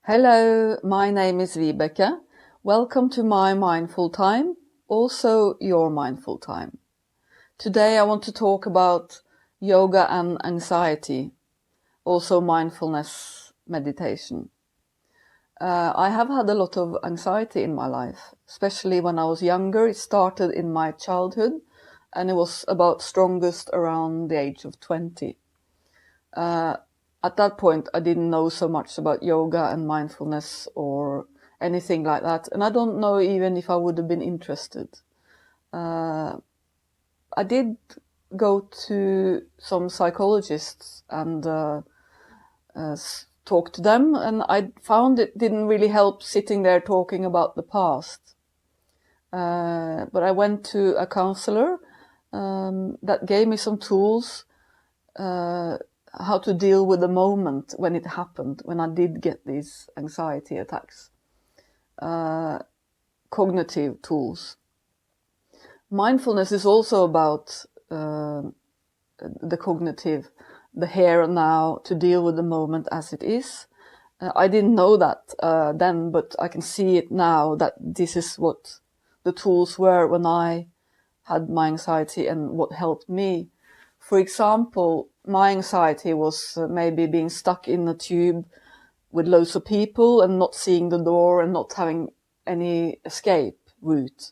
Hello, my name is Vibeke. Welcome to my mindful time, also your mindful time. Today I want to talk about yoga and anxiety, also mindfulness meditation. I have had a lot of anxiety in my life, especially when I was younger. It started in my childhood and it was about strongest around the age of 20. At that point, I didn't know so much about yoga and mindfulness or anything like that. And I don't know even if I would have been interested. I did go to some psychologists and talk to them, and I found it didn't really help sitting there talking about the past. But I went to a counselor that gave me some tools how to deal with the moment when it happened, when I did get these anxiety attacks. Cognitive tools. Mindfulness is also about the cognitive, the here and now, to deal with the moment as it is. I didn't know that then, but I can see it now that this is what the tools were when I had my anxiety and what helped me. For example, my anxiety was maybe being stuck in a tube with loads of people and not seeing the door and not having any escape route.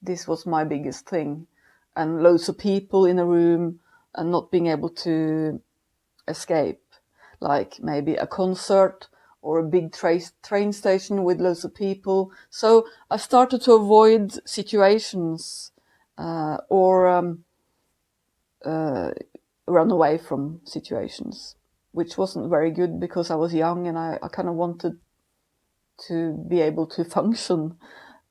This was my biggest thing. And loads of people in a room and not being able to escape, like maybe a concert or a big train station with loads of people. So I started to avoid situations or run away from situations, which wasn't very good because I was young and I kind of wanted to be able to function.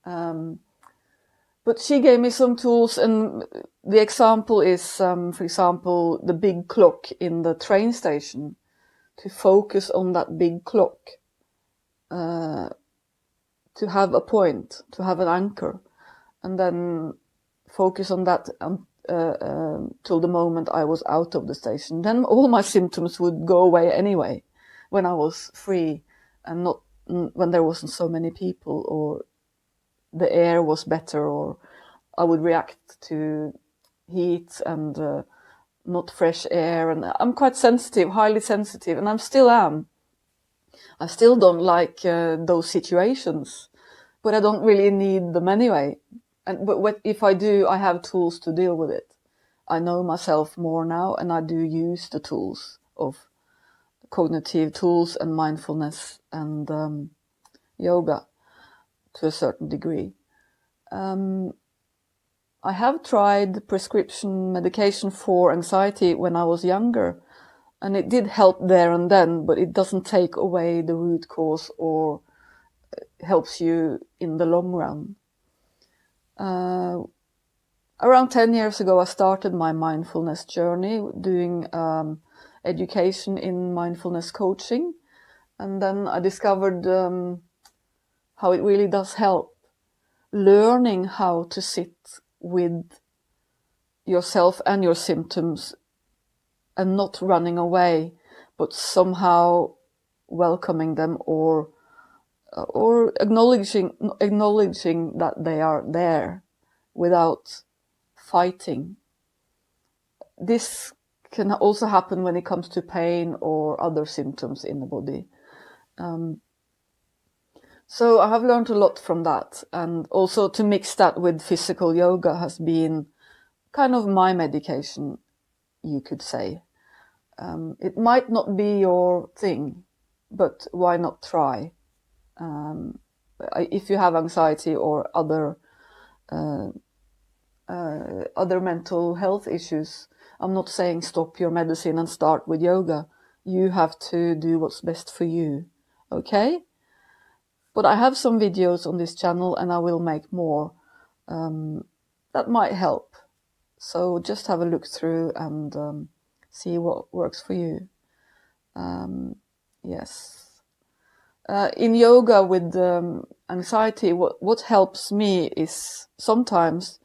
But she gave me some tools, and the example is, for example, the big clock in the train station, to focus on that big clock, to have a point, to have an anchor, and then focus on that till the moment I was out of the station. Then all my symptoms would go away anyway, when I was free and not when there wasn't so many people, or the air was better, or I would react to heat and not fresh air. And I'm quite sensitive, highly sensitive, and I still am. I still don't like those situations, but I don't really need them anyway. But if I do, I have tools to deal with it. I know myself more now, and I do use the tools of cognitive tools and mindfulness and yoga to a certain degree. I have tried prescription medication for anxiety when I was younger, and it did help there and then, but it doesn't take away the root cause or helps you in the long run. Around 10 years ago, I started my mindfulness journey, doing education in mindfulness coaching. And then I discovered how it really does help. Learning how to sit with yourself and your symptoms and not running away, but somehow welcoming them or acknowledging that they are there without fighting. This can also happen when it comes to pain or other symptoms in the body. So I have learned a lot from that, and also to mix that with physical yoga has been kind of my medication, you could say. It might not be your thing, but why not try? If you have anxiety or other mental health issues, I'm not saying stop your medicine and start with yoga. You have to do what's best for you, okay? But I have some videos on this channel, and I will make more that might help. So just have a look through and see what works for you. Yes. In yoga with anxiety, what helps me is sometimes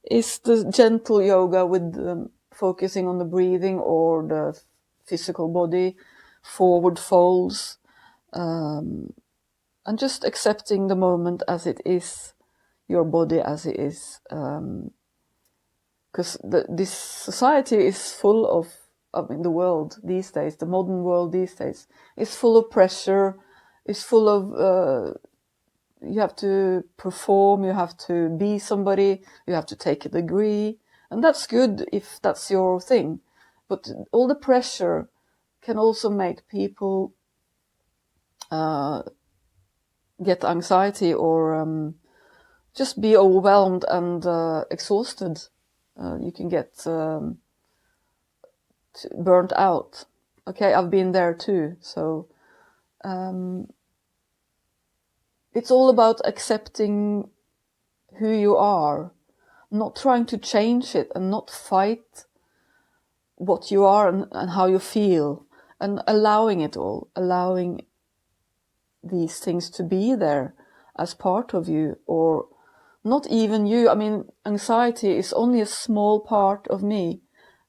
is the gentle yoga with focusing on the breathing or the physical body, forward folds, And just accepting the moment as it is, your body as it is, because this society is full of, I mean, the world these days, the modern world these days, is full of pressure, is full of you have to perform, you have to be somebody, you have to take a degree, and that's good if that's your thing. But all the pressure can also make people get anxiety or just be overwhelmed and exhausted. You can get burnt out. Okay, I've been there too. So it's all about accepting who you are, not trying to change it and not fight what you are and how you feel, and allowing it all, allowing these things to be there as part of you, or not even you. I mean, anxiety is only a small part of me.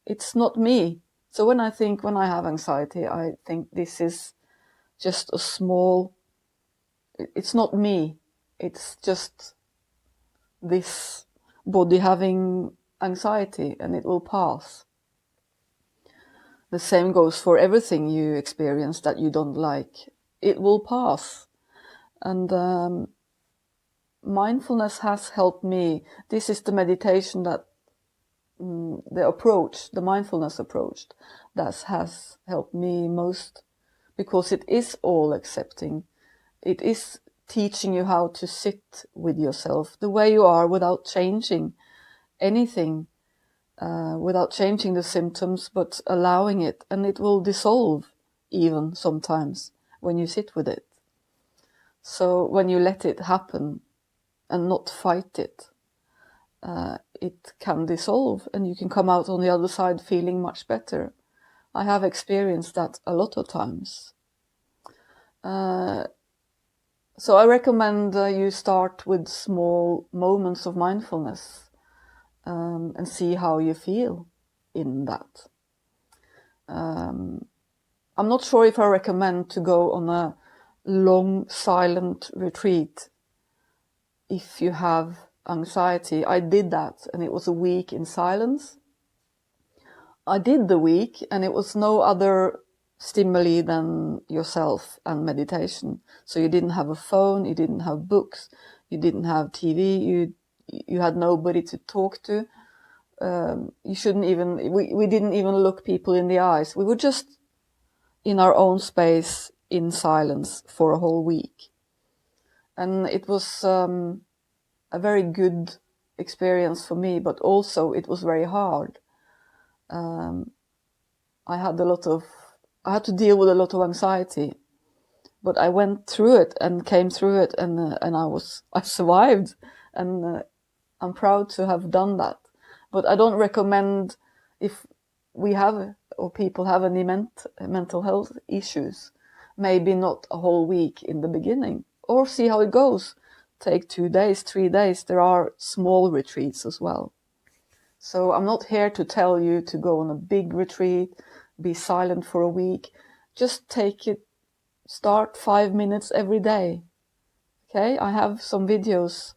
It's not me. So when I have anxiety, I think this is just a small, it's not me. It's just this body having anxiety, and it will pass. The same goes for everything you experience that you don't like. It will pass. And mindfulness has helped me. This is the meditation that the mindfulness approach, that has helped me most, because it is all accepting. It is teaching you how to sit with yourself the way you are, without changing anything, without changing the symptoms, but allowing it, and it will dissolve even sometimes when you sit with it. So when you let it happen and not fight it, it can dissolve, and you can come out on the other side feeling much better. I have experienced that a lot of times. So I recommend you start with small moments of mindfulness and see how you feel in that. I'm not sure if I recommend to go on a long silent retreat if you have anxiety. I did that, and it was a week in silence. I did the week, and it was no other stimuli than yourself and meditation. So you didn't have a phone, you didn't have books, you didn't have TV, you had nobody to talk to. We didn't even look people in the eyes. We were just in our own space in silence for a whole week. And it was a very good experience for me, but also it was very hard. I had to deal with a lot of anxiety, but I went through it and came through it, and I survived, and I'm proud to have done that. But I don't recommend, if we have, or people have any mental health issues, maybe not a whole week in the beginning, or see how it goes. Take 2 days, 3 days. There are small retreats as well. So I'm not here to tell you to go on a big retreat, be silent for a week. Just take it, start 5 minutes every day. Okay, I have some videos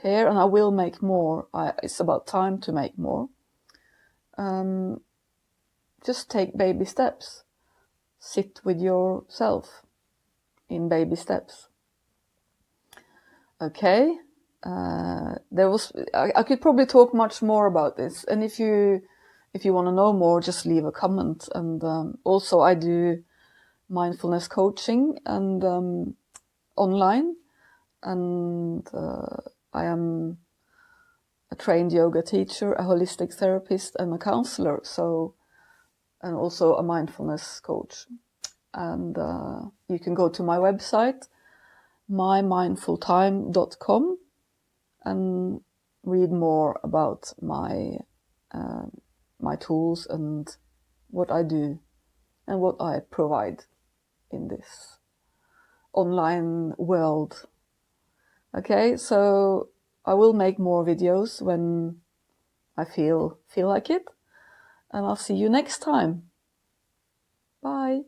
here, and I will make more. It's about time to make more. Just take baby steps. Sit with yourself in baby steps. Okay, I could probably talk much more about this, and if you want to know more, just leave a comment. And also I do mindfulness coaching and online, and I am a trained yoga teacher, a holistic therapist, and a counselor, and also a mindfulness coach. And you can go to my website, mymindfultime.com, and read more about my tools and what I do and what I provide in this online world. Okay, so I will make more videos when I feel like it, and I'll see you next time. Bye.